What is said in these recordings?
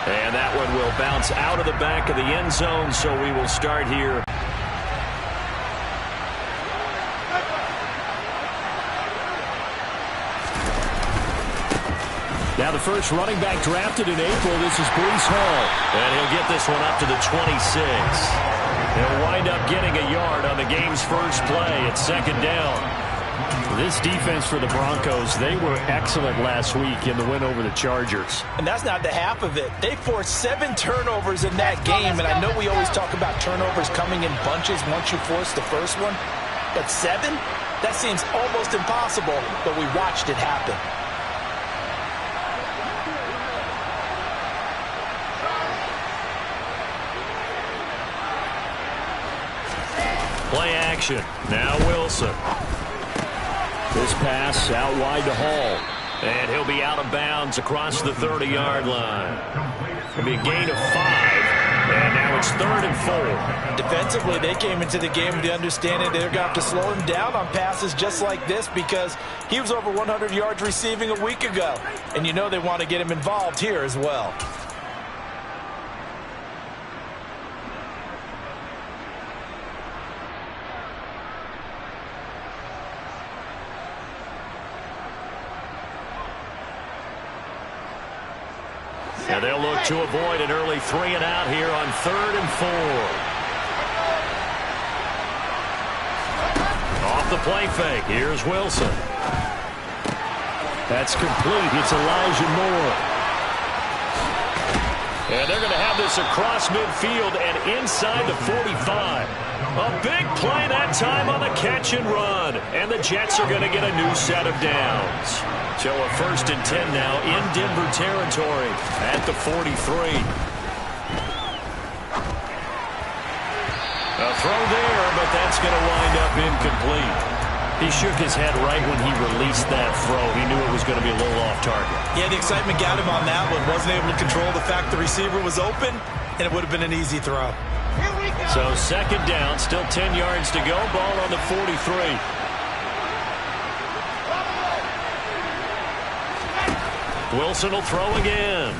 And that one will bounce out of the back of the end zone, so we will start here. Now the first running back drafted in April, this is Breece Hall. And he'll get this one up to the 26. He'll wind up getting a yard on the game's first play. It's second down. This defense for the Broncos, they were excellent last week in the win over the Chargers. And that's not the half of it. They forced 7 turnovers in that game, and I know we always talk about turnovers coming in bunches once you force the first one. But 7? That seems almost impossible, but we watched it happen. Play action. Now Wilson. This pass out wide to Hall. And he'll be out of bounds across the 30-yard line. It'll be a gain of 5. And now it's 3rd and 4. Defensively, they came into the game with the understanding they're going to have to slow him down on passes just like this because he was over 100 yards receiving a week ago. And you know they want to get him involved here as well. And they'll look to avoid an early 3 and out here on 3rd and 4. Off the play fake. Here's Wilson. That's complete. It's Elijah Moore. And they're going to have this across midfield and inside the 45. A big play that time on the catch and run. And the Jets are going to get a new set of downs. So a 1st and 10 now in Denver territory at the 43. A throw there, but that's going to wind up incomplete. He shook his head right when he released that throw. He knew it was going to be a little off target. Yeah, the excitement got him on that one. Wasn't able to control the fact the receiver was open, and it would have been an easy throw. So 2nd down, still 10 yards to go. Ball on the 43. Wilson will throw again.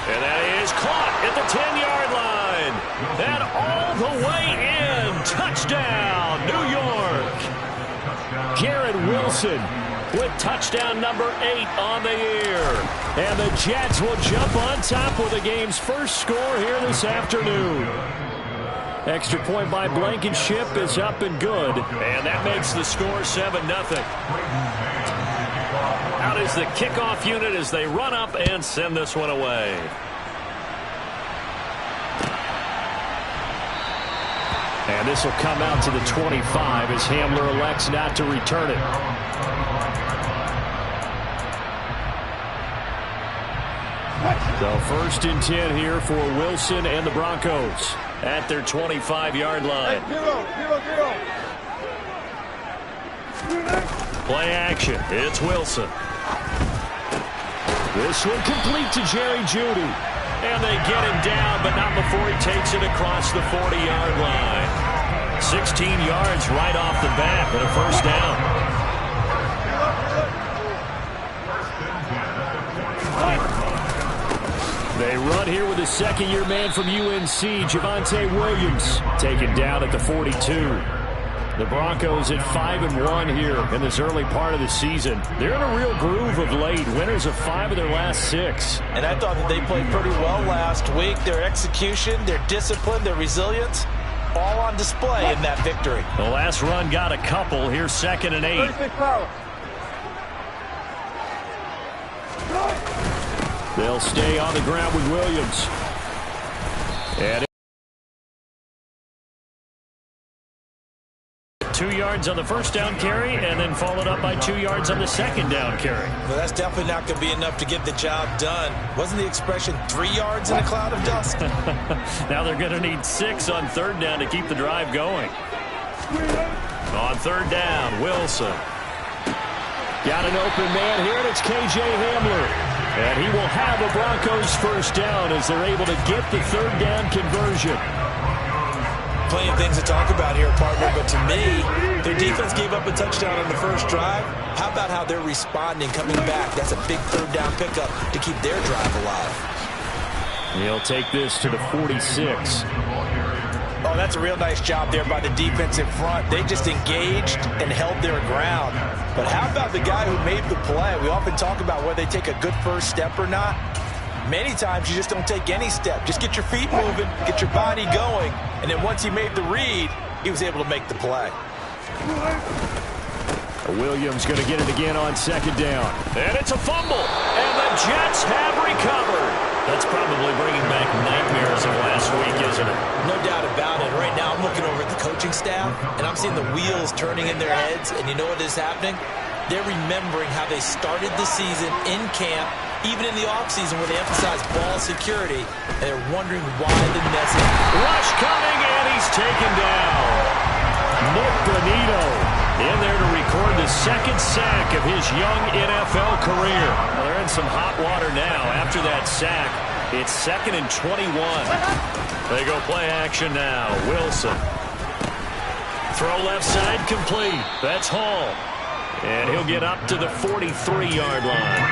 And that is caught at the 10-yard line. And all the way in. Touchdown, New York. Garrett Wilson with touchdown number 8 on the year. And the Jets will jump on top with the game's first score here this afternoon. Extra point by Blankenship is up and good. And that makes the score 7-0. Out is the kickoff unit as they run up and send this one away. And this will come out to the 25 as Hamler elects not to return it. So 1st and 10 here for Wilson and the Broncos at their 25-yard line. Play action. It's Wilson. This one complete to Jerry Jeudy. And they get him down, but not before he takes it across the 40-yard line. 16 yards right off the bat, but a 1st down. They run here with a 2nd-year man from UNC, Javonte Williams, taken down at the 42. The Broncos at 5-1 here in this early part of the season. They're in a real groove of late. Winners of 5 of their last 6. And I thought that they played pretty well last week. Their execution, their discipline, their resilience, all on display in that victory. The last run got a couple. Here's 2nd and 8. They'll stay on the ground with Williams. And 2 yards on the 1st down carry, and then followed up by 2 yards on the 2nd down carry. Well, that's definitely not going to be enough to get the job done. Wasn't the expression 3 yards in a cloud of dust? Now they're going to need 6 on 3rd down to keep the drive going. On 3rd down, Wilson. Got an open man here, and it's K.J. Hamler. And he will have the Broncos 1st down as they're able to get the 3rd down conversion. Plenty of things to talk about here, partner, but to me, their defense gave up a touchdown on the first drive. How about how they're responding, coming back? That's a big third down pickup to keep their drive alive. He'll take this to the 46. Oh, that's a real nice job there by the defensive front. They just engaged and held their ground. But how about the guy who made the play? We often talk about whether they take a good first step or not. Many times you just don't take any step. Just get your feet moving, get your body going, and then once he made the read, he was able to make the play. Williams going to get it again on second down. And it's a fumble, and the Jets have recovered. That's probably bringing back nightmares of last week, isn't it? No doubt about it. Right now I'm looking over at the coaching staff, and I'm seeing the wheels turning in their heads, and you know what is happening? They're remembering how they started the season in camp, even in the offseason where they emphasized ball security, and they're wondering why the message. Rush coming, and he's taken down. Nick Bonito in there to record the second sack of his young NFL career. Well, they're in some hot water now after that sack. It's 2nd and 21. They go play action now. Wilson. Throw left side complete. That's Hall. And he'll get up to the 43-yard line.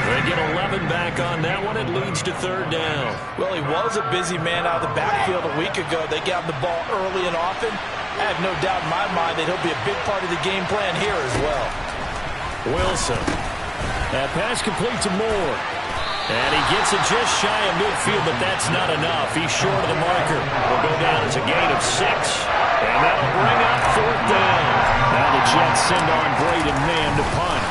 They get 11 back on that one. It leads to third down. Well, he was a busy man out of the backfield a week ago. They got him the ball early and often. I have no doubt in my mind that he'll be a big part of the game plan here as well. Wilson. That pass complete to Moore. And he gets it just shy of midfield, but that's not enough. He's short of the marker. Will go down as a gain of 6. And that'll bring up fourth down. Now the Jets send on Braden Mann to punt.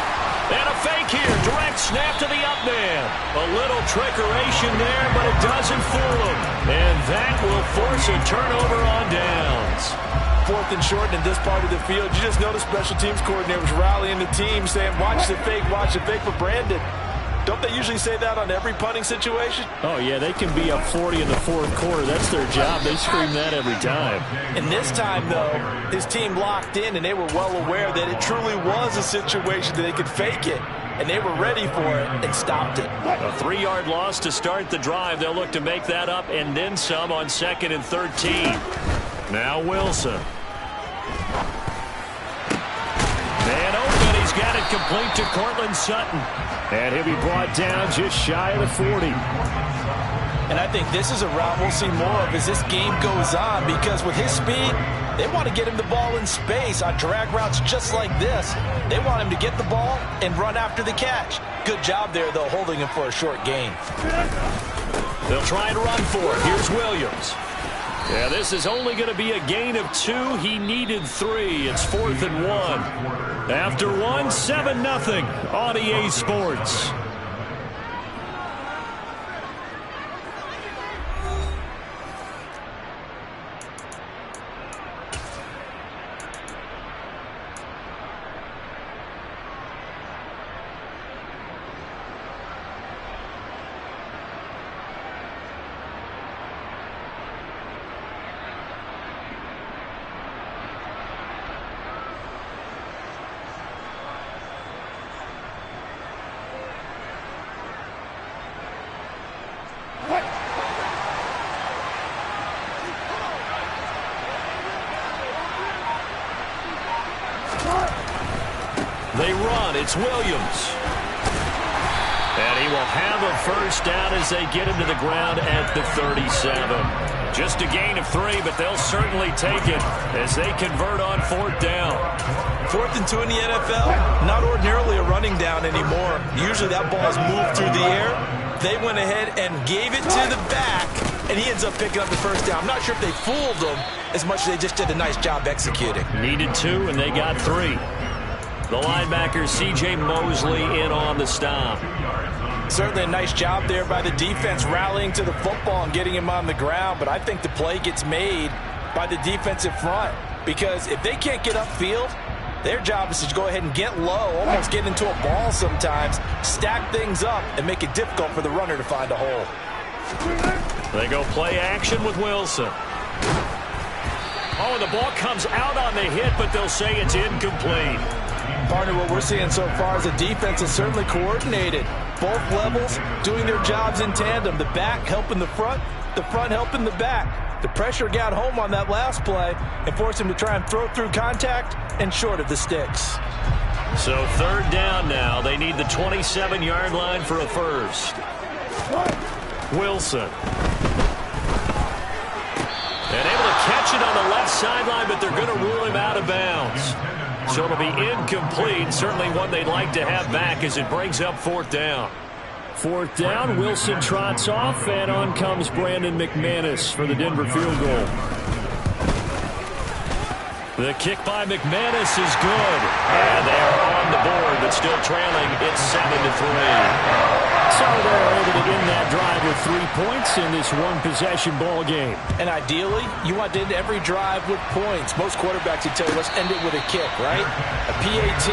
And a fake here. Direct snap to the up man. A little trickeration there, but it doesn't fool him. And that will force a turnover on downs. 4th and short in this part of the field. You just notice special teams coordinators rallying the team, saying, watch the fake for Brandon. Don't they usually say that on every punting situation? Oh, yeah, they can be up 40 in the fourth quarter. That's their job. They scream that every time. And this time, though, his team locked in, and they were well aware that it truly was a situation that they could fake it. And they were ready for it and stopped it. A 3-yard loss to start the drive. They'll look to make that up and then some on 2nd and 13. Now Wilson. Man open. He's got it complete to Cortland Sutton. And he'll be brought down just shy of the 40. And I think this is a route we'll see more of as this game goes on, because with his speed, they want to get him the ball in space on drag routes just like this. They want him to get the ball and run after the catch. Good job there, though, holding him for a short gain. They'll try and run for it. Here's Williams. Yeah, this is only going to be a gain of 2. He needed 3. It's 4th and 1. After 1, 7-0 on EA Sports. They run. It's Williams. And he will have a first down as they get him to the ground at the 37. Just a gain of 3, but they'll certainly take it as they convert on 4th down. 4th and 2 in the NFL, not ordinarily a running down anymore. Usually that ball is moved through the air. They went ahead and gave it to the back, and he ends up picking up the first down. I'm not sure if they fooled him as much as they just did a nice job executing. Needed 2, and they got 3. The linebacker, C.J. Mosley, in on the stop. Certainly a nice job there by the defense rallying to the football and getting him on the ground, but I think the play gets made by the defensive front, because if they can't get upfield, their job is to go ahead and get low, almost get into a ball sometimes, stack things up, and make it difficult for the runner to find a hole. They go play action with Wilson. Oh, and the ball comes out on the hit, but they'll say it's incomplete. Partner, what we're seeing so far is the defense is certainly coordinated. Both levels doing their jobs in tandem. The back helping the front helping the back. The pressure got home on that last play and forced him to try and throw through contact and short of the sticks. So 3rd down now. They need the 27-yard line for a first. Wilson. And able to catch it on the left sideline, but they're going to rule him out of bounds. So it'll be incomplete. Certainly one they'd like to have back as it brings up 4th down. 4th down, Wilson trots off, and on comes Brandon McManus for the Denver field goal. The kick by McManus is good. And they are on the board, but still trailing. It's 7-3. So they're able to end that drive with 3 points in this one-possession ball game. And ideally, you want to end every drive with points. Most quarterbacks would tell you, let's end it with a kick, right? A PAT,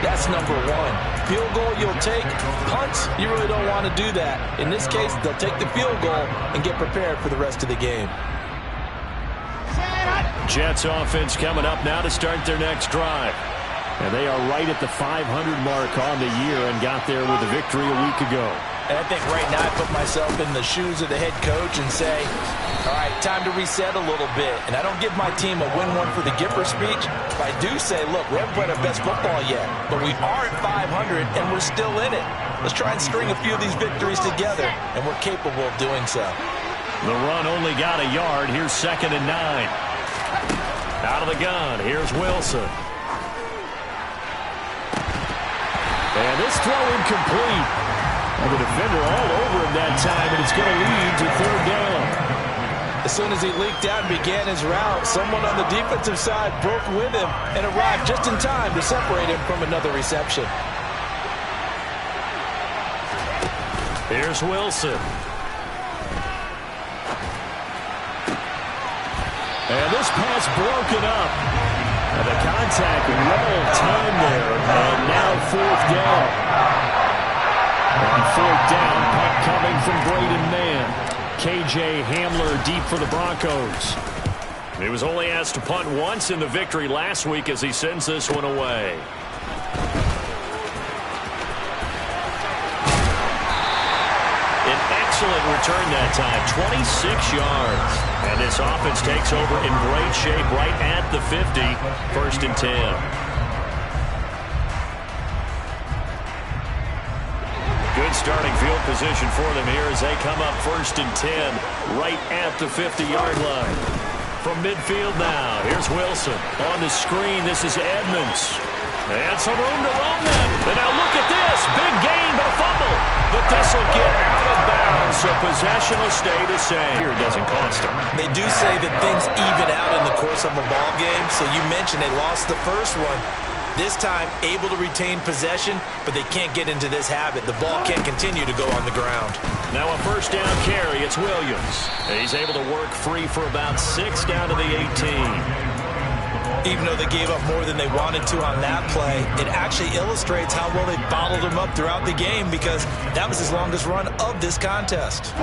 that's number 1. Field goal you'll take. Punts, you really don't want to do that. In this case, they'll take the field goal and get prepared for the rest of the game. Jets offense coming up now to start their next drive. And they are right at the 500 mark on the year and got there with a victory a week ago. And I think right now I put myself in the shoes of the head coach and say, all right, time to reset a little bit. And I don't give my team a win one for the Gipper speech. But I do say, look, we haven't played our best football yet. But we are at 500 and we're still in it. Let's try and string a few of these victories together. And we're capable of doing so. The run only got a yard. Here's 2nd and 9. Out of the gun, here's Wilson. And this throw incomplete. And the defender all over him that time, and it's going to lead to 3rd down. As soon as he leaked out and began his route, someone on the defensive side broke with him and arrived just in time to separate him from another reception. Here's Wilson. And this pass broken up. And the contact well timed there. And now 4th down. On 4th down, punt coming from Braden Mann. KJ Hamler deep for the Broncos. He was only asked to punt once in the victory last week as he sends this one away. An excellent return that time, 26 yards. And this offense takes over in great shape right at the 50, 1st and 10. Good starting field position for them here as they come up 1st and 10 right at the 50-yard line. From midfield now, here's Wilson. On the screen, this is Edmonds. And some room to roam them. And now look at this. Big gain, but a fumble. But this will get out of bounds, so possession will stay the same. Here it doesn't cost them. They do say that things even out in the course of a ball game. So you mentioned they lost the first one. This time, able to retain possession, but they can't get into this habit. The ball can't continue to go on the ground. Now a 1st down carry. It's Williams. He's able to work free for about 6 down to the 18. Even though they gave up more than they wanted to on that play, it actually illustrates how well they bottled him up throughout the game because that was his longest run of this contest.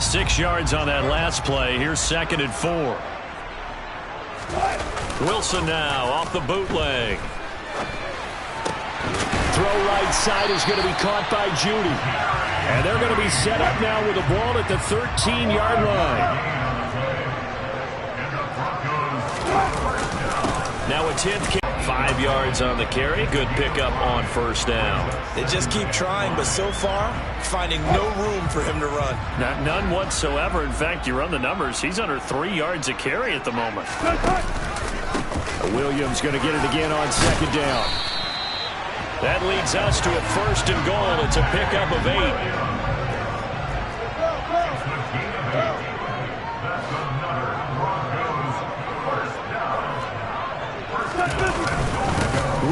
6 yards on that last play. Here's 2nd and 4. Wilson now off the bootleg. Throw right side is going to be caught by Judy. And they're going to be set up now with the ball at the 13-yard line. Now a 10th kick. 5 yards on the carry. Good pickup on 1st down. They just keep trying, but so far, finding no room for him to run. None whatsoever. In fact, you run the numbers. He's under 3 yards a carry at the moment. Williams going to get it again on 2nd down. That leads us to a 1st and goal. It's a pickup of 8.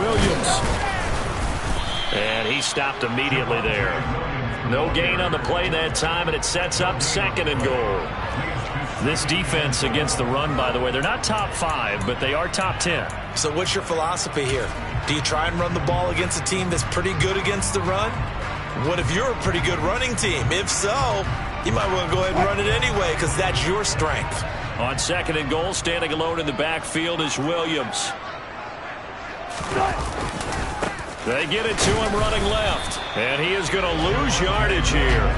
Williams. And he stopped immediately there. No gain on the play that time, and it sets up 2nd and goal. This defense against the run, by the way, they're not top 5, but they are top 10. So what's your philosophy here? Do you try and run the ball against a team that's pretty good against the run? What if you're a pretty good running team? If so, you might want to go ahead and run it anyway because that's your strength. On 2nd and goal, standing alone in the backfield is Williams. They get it to him running left. And he is going to lose yardage here.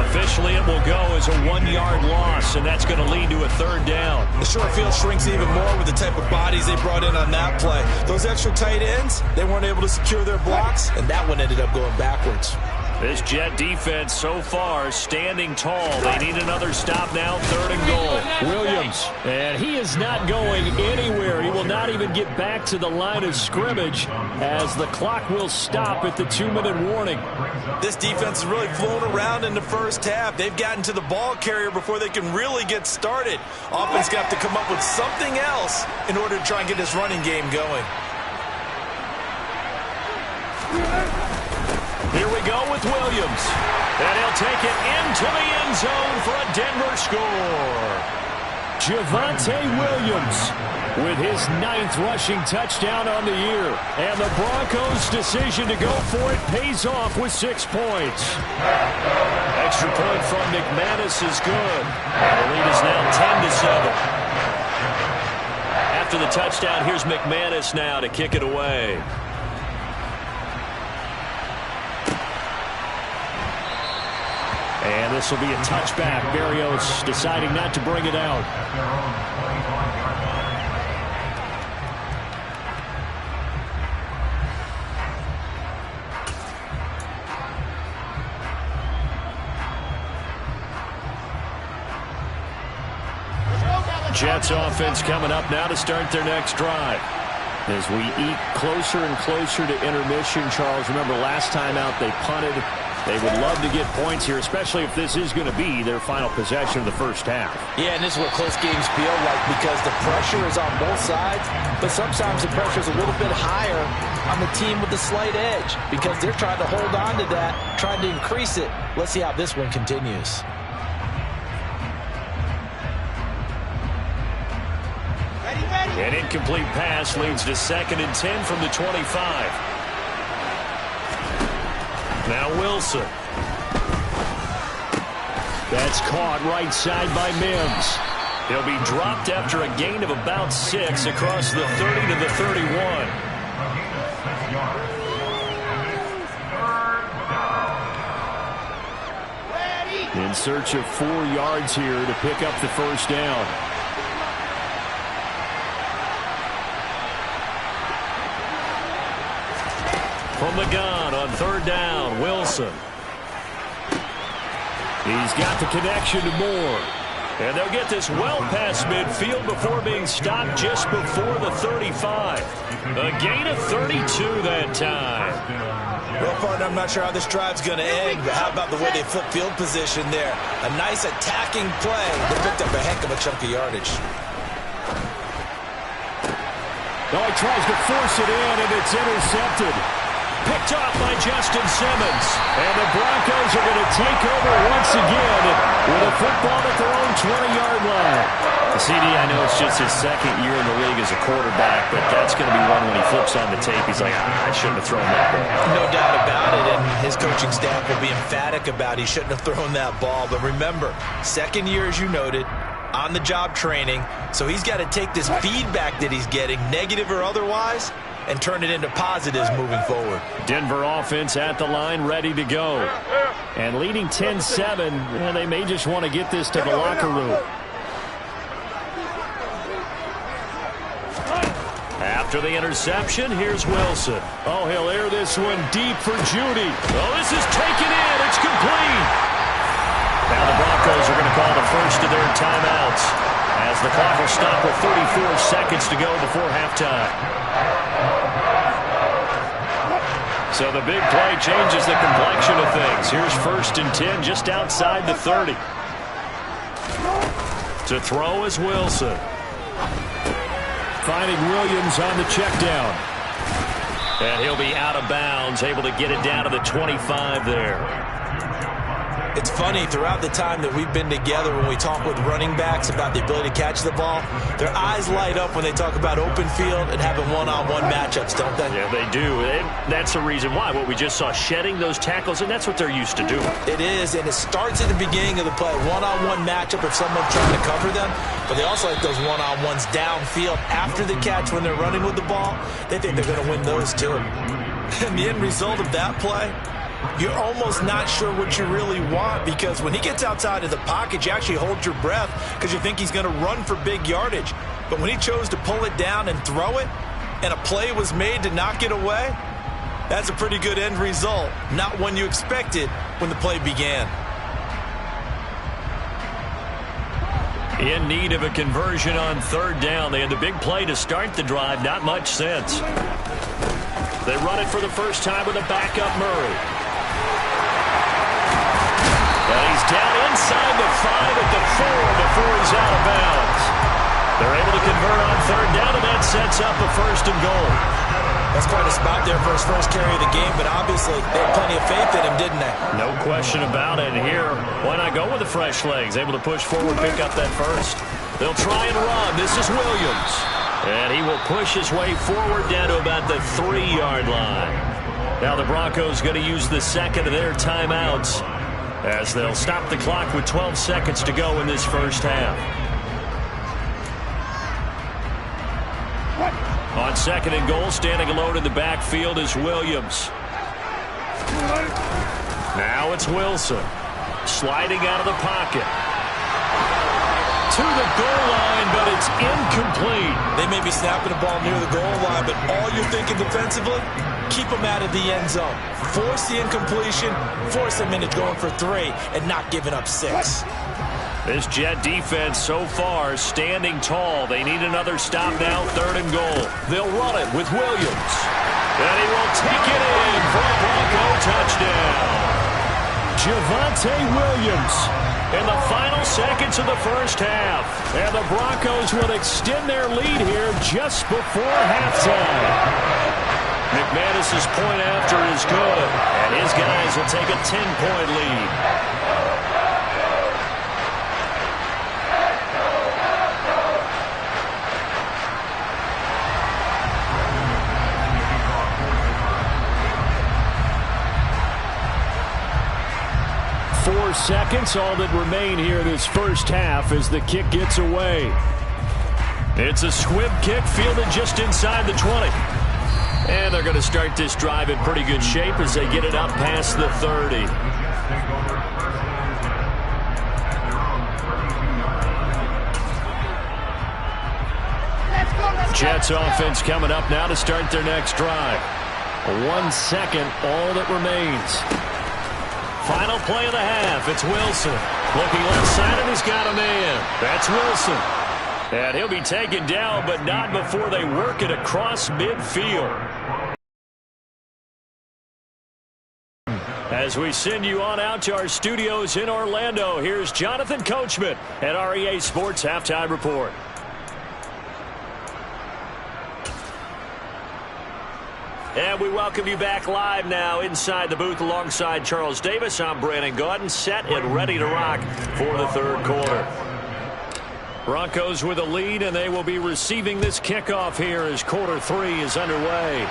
Officially, it will go as a 1-yard loss, and that's going to lead to a third down. The short field shrinks even more with the type of bodies they brought in on that play. Those extra tight ends, they weren't able to secure their blocks, and that one ended up going backwards. This Jet defense so far standing tall. They need another stop now, 3rd and goal. Williams, and he is not going anywhere. He will not even get back to the line of scrimmage as the clock will stop at the 2-minute warning. This defense has really flown around in the first half. They've gotten to the ball carrier before they can really get started. Offense got to come up with something else in order to try and get this running game going. Here we go with Williams. And he'll take it into the end zone for a Denver score. Javonte Williams with his 9th rushing touchdown on the year. And the Broncos' decision to go for it pays off with 6 points. Extra point from McManus is good. And the lead is now 10-7. After the touchdown, here's McManus now to kick it away. And this will be a touchback. Berrios deciding not to bring it out. Jets offense coming up now to start their next drive. As we eat closer and closer to intermission, Charles, remember last time out they punted. They would love to get points here, especially if this is going to be their final possession of the first half. Yeah, and this is what close games feel like because the pressure is on both sides, but sometimes the pressure is a little bit higher on the team with the slight edge because they're trying to hold on to that, trying to increase it. Let's see how this one continues. An incomplete pass leads to 2nd and 10 from the 25. Now Wilson. That's caught right side by Mims. He'll be dropped after a gain of about 6 across the 30 to the 31. In search of 4 yards here to pick up the first down. From the gun on 3rd down, Wilson. He's got the connection to Moore. And they'll get this well past midfield before being stopped just before the 35. A gain of 32 that time. Well, partner, I'm not sure how this drive's going to end, but how about the way they flip field position there? A nice attacking play. They picked up a heck of a chunk of yardage. Oh, he tries to force it in, and it's intercepted. Picked off by Justin Simmons. And the Broncos are going to take over once again with a football at their own 20-yard line. CD, I know it's just his 2nd year in the league as a quarterback, but that's going to be one when he flips on the tape. He's like, I shouldn't have thrown that ball. No doubt about it, and his coaching staff will be emphatic about he shouldn't have thrown that ball. But remember, 2nd year, as you noted, on-the-job training, so he's got to take this feedback that he's getting, negative or otherwise, and turn it into positives moving forward. Denver offense at the line, ready to go. And leading 10-7, and they may just want to get this to the locker room. After the interception, here's Wilson. Oh, he'll air this one deep for Judy. Oh, this is taken in. It's complete. Now the Broncos are going to call the first of their timeouts as the clock will stop with 34 seconds to go before halftime. So the big play changes the complexion of things. Here's 1st and 10 just outside the 30. To throw is Wilson. Finding Williams on the check down. And he'll be out of bounds, able to get it down to the 25 there. It's funny, throughout the time that we've been together, when we talk with running backs about the ability to catch the ball, their eyes light up when they talk about open field and having one-on-one matchups, don't they? Yeah, they do. And that's the reason why. What we just saw, shedding those tackles, and that's what they're used to doing. It is, and it starts at the beginning of the play. One-on-one matchup if someone's trying to cover them, but they also like those one-on-ones downfield after the catch when they're running with the ball. They think they're going to win those too. And the end result of that play, you're almost not sure what you really want, because when he gets outside of the pocket, you actually hold your breath because you think he's going to run for big yardage. But when he chose to pull it down and throw it, and a play was made to knock it away, that's a pretty good end result. Not one you expected when the play began. In need of a conversion on third down. They had the big play to start the drive. Not much sense. They run it for the first time with a backup Murray. And he's down inside the 5 at the 4 before he's out of bounds. They're able to convert on third down, and that sets up a 1st and goal. That's quite a spot there for his first carry of the game, but obviously they had plenty of faith in him, didn't they? No question about it. Here, why not go with the fresh legs? Able to push forward, pick up that first. They'll try and run. This is Williams. And he will push his way forward down to about the 3-yard line. Now the Broncos going to use the second of their timeouts as they'll stop the clock with 12 seconds to go in this first half. On 2nd and goal, standing alone in the backfield is Williams. Now it's Wilson. Sliding out of the pocket. To the goal line, but it's incomplete. They may be snapping the ball near the goal line, but all you're thinking defensively, keep them out of the end zone. Force the incompletion, force them into going for 3 and not giving up 6. This Jet defense so far standing tall. They need another stop now, 3rd and goal. They'll run it with Williams. And he will take it in for a Bronco touchdown. Javonte Williams in the final seconds of the first half. And the Broncos will extend their lead here just before halftime. McManus's point after is good. And his guys will take a 10-point lead. Seconds, all that remain here this first half as the kick gets away. It's a squib kick fielded just inside the 20. And they're going to start this drive in pretty good shape as they get it up past the 30. Jets offense coming up now to start their next drive. 1 second, all that remains. Final play of the half. It's Wilson. Looking left side, and he's got a man. That's Wilson. And he'll be taken down, but not before they work it across midfield. As we send you on out to our studios in Orlando, here's Jonathan Coachman at REA Sports Halftime Report. And we welcome you back live now inside the booth alongside Charles Davis. I'm Brandon Gaudin, set and ready to rock for the 3rd quarter. Broncos with a lead, and they will be receiving this kickoff here as quarter 3 is underway.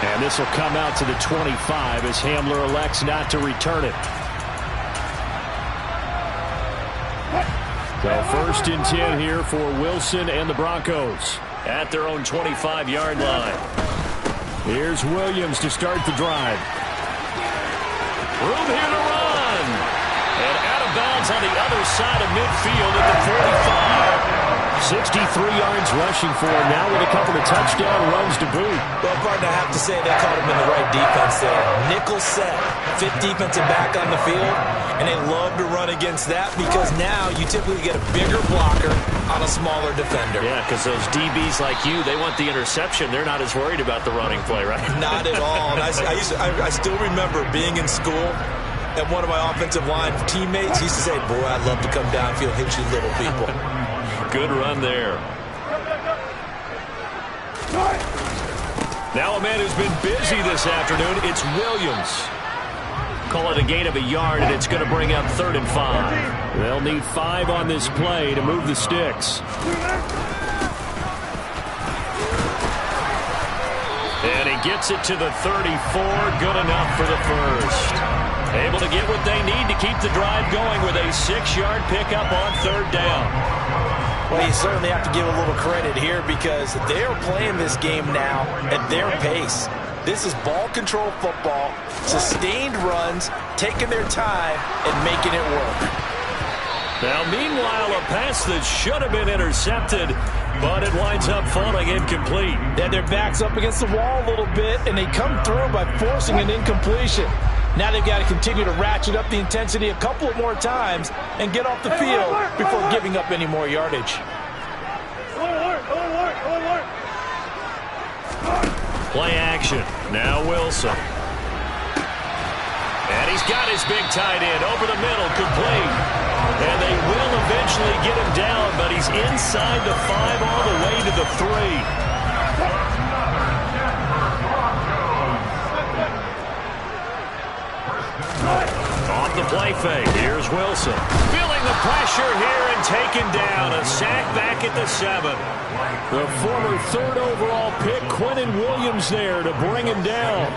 And this will come out to the 25 as Hamler elects not to return it. So 1st and 10 here for Wilson and the Broncos at their own 25-yard line. Here's Williams to start the drive. Room here to run. And out of bounds on the other side of midfield at the 45. 63 yards rushing for him now with a couple of touchdown runs to boot. Well, partner, I have to say they caught him in the right defense there. Nickel set, 5th defensive back on the field, and they love to run against that because now you typically get a bigger blocker on a smaller defender. Yeah, because those DBs like you, they want the interception. They're not as worried about the running play, right? Not at all. And I still remember being in school, and one of my offensive line teammates used to say, boy, I'd love to come downfield and hit you little people. Good run there. Now a man who's been busy this afternoon, it's Williams. Call it a gain of a yard, and it's going to bring up 3rd and 5. They'll need 5 on this play to move the sticks. And he gets it to the 34. Good enough for the first. Able to get what they need to keep the drive going with a 6-yard pickup on 3rd down. Well, you certainly have to give a little credit here because they're playing this game now at their pace. This is ball control football, sustained runs, taking their time and making it work. Now, meanwhile, a pass that should have been intercepted, but it winds up falling incomplete. Yeah, their back's up against the wall a little bit, and they come through by forcing an incompletion. Now they've got to continue to ratchet up the intensity a couple of more times and get off the field before giving up any more yardage. Play action. Now Wilson. And he's got his big tight end over the middle, complete. And they will eventually get him down, but he's inside the 5 all the way to the 3. Off the play fake. Here's Wilson. Feeling the pressure here and taken down. A sack back at the 7. The former 3rd overall pick, Quinnen Williams, there to bring him down.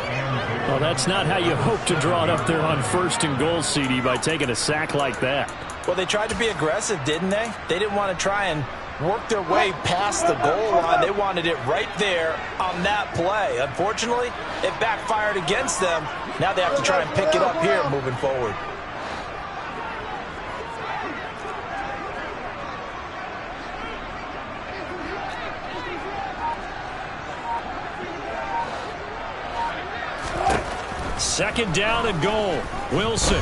Well, that's not how you hope to draw it up there on 1st and goal, CD, by taking a sack like that. Well, they tried to be aggressive, didn't they? They didn't want to try and work their way past the goal line. They wanted it right there on that play. Unfortunately, it backfired against them. Now they have to try and pick it up here moving forward. Second down and goal. Wilson.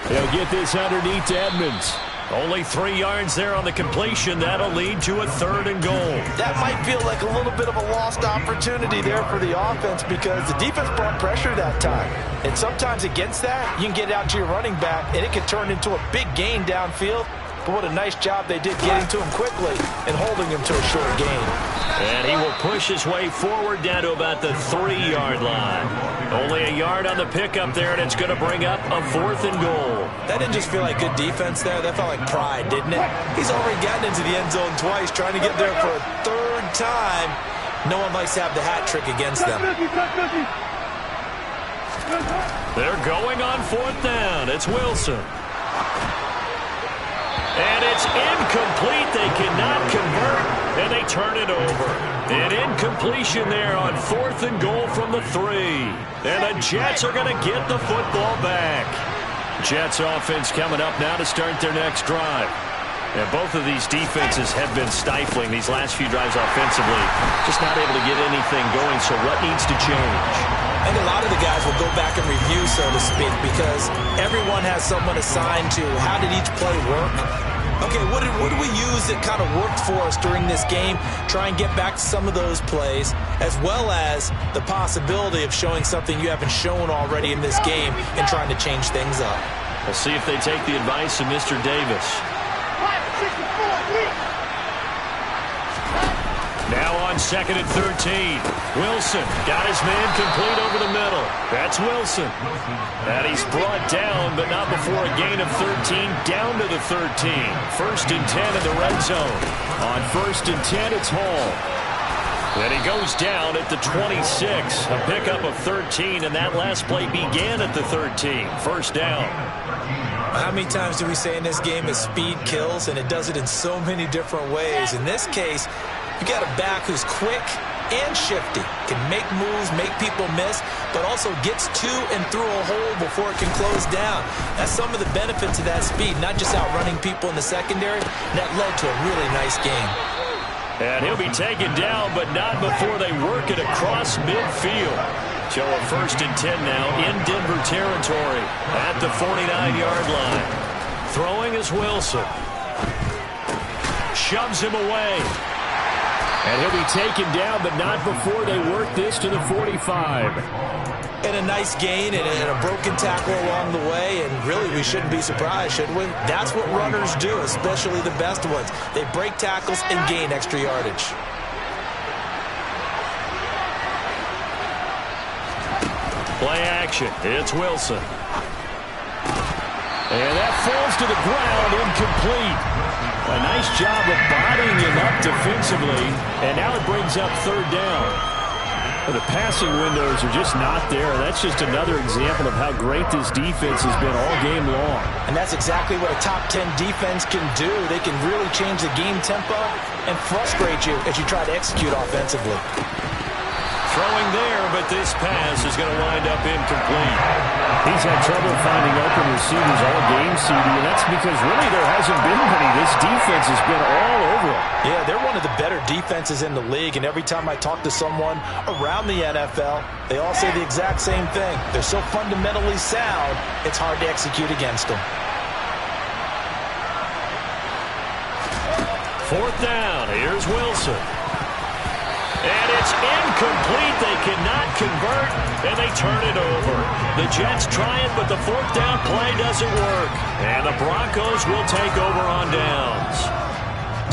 He'll get this underneath to Edmonds. Only 3 yards there on the completion. That'll lead to a 3rd and goal. That might feel like a little bit of a lost opportunity there for the offense because the defense brought pressure that time. And sometimes against that, you can get out to your running back, and it can turn into a big gain downfield. But what a nice job they did getting to him quickly and holding him to a short gain. And he will push his way forward down to about the 3-yard line. Only a yard on the pickup there, and it's going to bring up a 4th and goal. That didn't just feel like good defense there. That felt like pride, didn't it? He's already gotten into the end zone twice, trying to get there for a 3rd time. No one likes to have the hat trick against them. They're going on 4th down. It's Wilson. And it's incomplete. They cannot convert, and they turn it over. An incompletion there on 4th and goal from the 3. And the Jets are going to get the football back. Jets offense coming up now to start their next drive. And both of these defenses have been stifling these last few drives offensively. Just not able to get anything going, so what needs to change? I think a lot of the guys will go back and review, so to speak, because everyone has someone assigned to how did each play work. Okay, what did we use that kind of worked for us during this game? Try and get back to some of those plays, as well as the possibility of showing something you haven't shown already in this game and trying to change things up. We'll see if they take the advice of Mr. Davis. Now on 2nd and 13. Wilson got his man complete over the middle. That's Wilson. And he's brought down, but not before a gain of 13, down to the 13. 1st and 10 in the red zone. On 1st and 10, it's Hall. And he goes down at the 26. A pickup of 13, and that last play began at the 13. 1st down. How many times do we say in this game is speed kills, and it does it in so many different ways. In this case, you got a back who's quick and shifty, can make moves, make people miss, but also gets to and through a hole before it can close down. That's some of the benefits of that speed, not just outrunning people in the secondary. That led to a really nice game. And he'll be taken down, but not before they work it across midfield. So a 1st and 10 now in Denver territory at the 49-yard line. Throwing is Wilson. Shoves him away. And he'll be taken down, but not before they work this to the 45. And a nice gain and a broken tackle along the way, and really we shouldn't be surprised, should we? That's what runners do, especially the best ones. They break tackles and gain extra yardage. Play action. It's Wilson. And that falls to the ground, incomplete. A nice job of bodying him up defensively, and now it brings up 3rd down. The passing windows are just not there. That's just another example of how great this defense has been all game long. And that's exactly what a top 10 defense can do. They can really change the game tempo and frustrate you as you try to execute offensively. Throwing there, but this pass is going to wind up incomplete. He's had trouble finding open receivers all game, CD, and that's because really there hasn't been many. This defense has been all over him. Yeah, they're one of the better defenses in the league, and every time I talk to someone around the NFL, they all say the exact same thing. They're so fundamentally sound, it's hard to execute against them. Fourth down, here's Wilson. And it's incomplete. They cannot convert, and they turn it over. The Jets try it, but the fourth down play doesn't work. And the Broncos will take over on downs.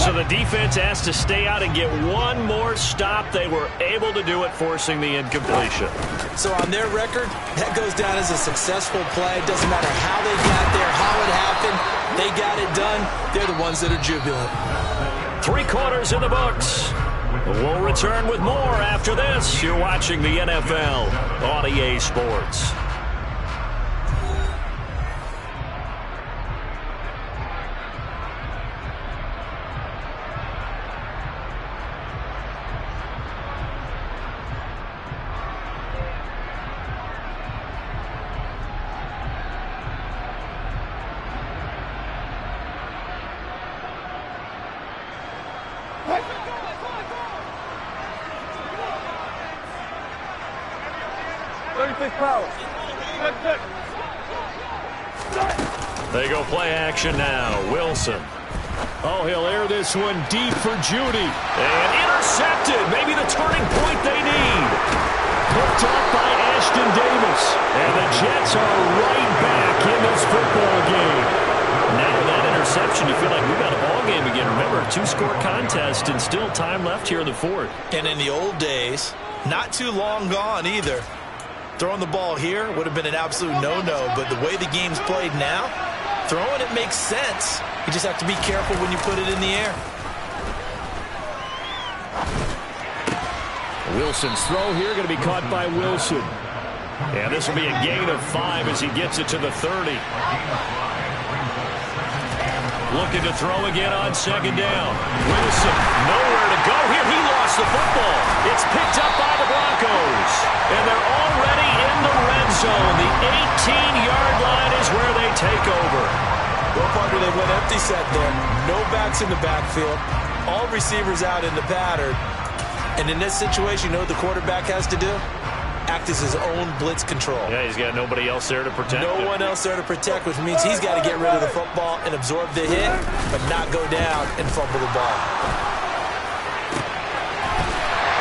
So the defense has to stay out and get one more stop. They were able to do it, forcing the incompletion. So on their record, that goes down as a successful play. Doesn't matter how they got there, how it happened. They got it done. They're the ones that are jubilant. 3 quarters in the books. We'll return with more after this. You're watching the NFL on EA Sports. They go play action now. Wilson. Oh, he'll air this one deep for Judy. And intercepted. Maybe the turning point they need. Picked up by Ashton Davis. And the Jets are right back in this football game. Now with that interception, you feel like we've got a ball game again. Remember, 2-score contest and still time left here in the fourth. And in the old days, not too long gone either. Throwing the ball here would have been an absolute no-no, but the way the game's played now, throwing it makes sense. You just have to be careful when you put it in the air. Wilson's throw here going to be caught by Wilson. And this will be a gain of 5 as he gets it to the 30. Looking to throw again on second down. Wilson, nowhere to go here. He lost the football. It's picked up by the Broncos. And they're already in the red zone. The 18-yard line is where they take over. Well, partner, they went empty set there. No backs in the backfield. All receivers out in the pattern. And in this situation, you know what the quarterback has to do? Act as his own blitz control. Yeah, he's got nobody else there to protect him. No one else there to protect, which means he's got to get rid of the football and absorb the hit, but not go down and fumble the ball.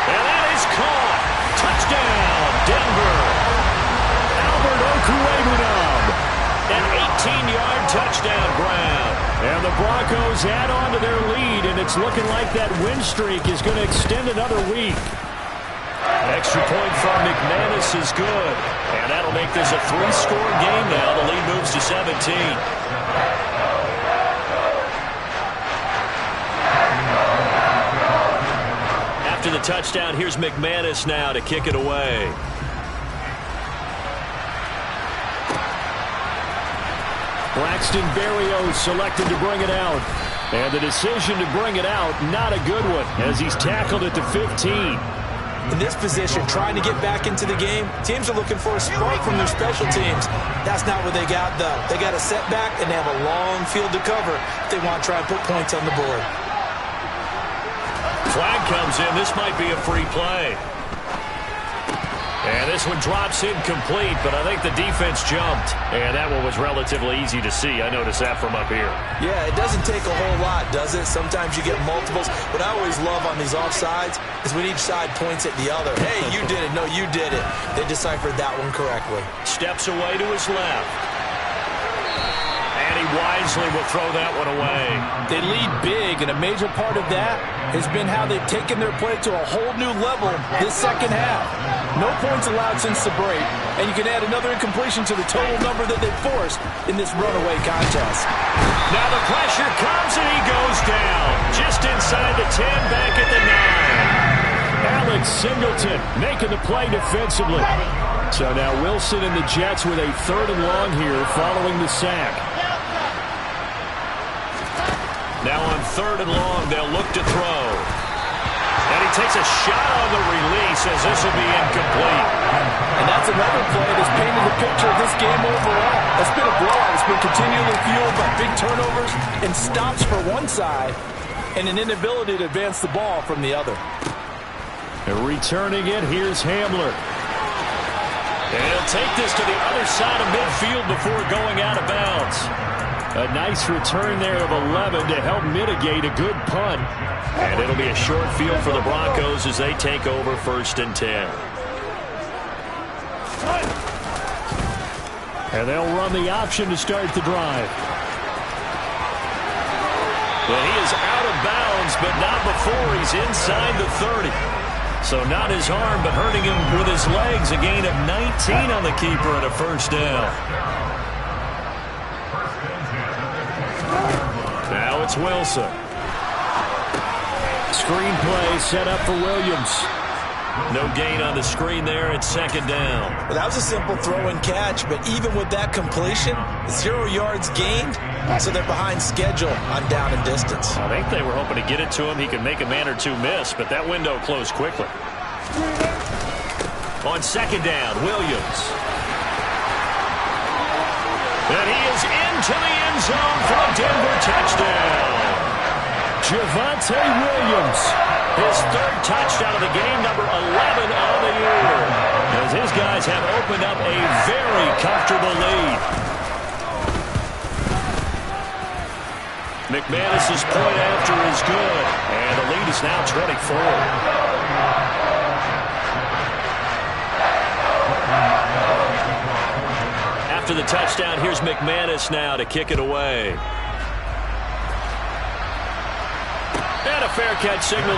And that is caught. Touchdown, Denver. Albert Okwuegbunam. An 18-yard touchdown grab. And the Broncos add on to their lead, and it's looking like that win streak is going to extend another week. Extra point from McManus is good. And that'll make this a 3-score game now. The lead moves to 17. After the touchdown, here's McManus now to kick it away. Braxton Berrios selected to bring it out. And the decision to bring it out, not a good one, as he's tackled at the 15. In this position, trying to get back into the game, teams are looking for a spark from their special teams. That's not what they got, though. They got a setback, and they have a long field to cover if they want to try and put points on the board. Flag comes in. This might be a free play. And this one drops incomplete, but I think the defense jumped. And that one was relatively easy to see. I noticed that from up here. Yeah, it doesn't take a whole lot, does it? Sometimes you get multiples. What I always love on these offsides is when each side points at the other. Hey, you did it. No, you did it. They deciphered that one correctly. Steps away to his left. And he wisely will throw that one away. They lead big, and a major part of that has been how they've taken their play to a whole new level this second half. No points allowed since the break, and you can add another incompletion to the total number that they've forced in this runaway contest. Now the pressure comes, and he goes down. Just inside the 10, back at the 9. Alex Singleton making the play defensively. So now Wilson and the Jets with a 3rd and long here following the sack. Now on 3rd and long, they'll look to throw. And he takes a shot on the release as this will be incomplete. And that's another play that's painted the picture of this game overall. It's been a blowout. It's been continually fueled by big turnovers and stops for one side and an inability to advance the ball from the other. And returning it, here's Hamler. And he'll take this to the other side of midfield before going out of bounds. A nice return there of 11 to help mitigate a good punt. And it'll be a short field for the Broncos as they take over 1st and 10. And they'll run the option to start the drive. Well, he is out of bounds, but not before he's inside the 30. So not his arm, but hurting him with his legs. A gain of 19 on the keeper and a 1st down. Now it's Wilson. Screen play set up for Williams. No gain on the screen there at 2nd down. Well, that was a simple throw and catch, but even with that completion, 0 yards gained, so they're behind schedule on down and distance. I think they were hoping to get it to him. He could make a man or two miss, but that window closed quickly. On 2nd down, Williams. And he is into the end zone for a Denver touchdown. Javonte Williams, his 3rd touchdown of the game, number 11 on the year. As his guys have opened up a very comfortable lead. McManus's point after is good, and the lead is now 24. After the touchdown, here's McManus now to kick it away. And a fair catch signal.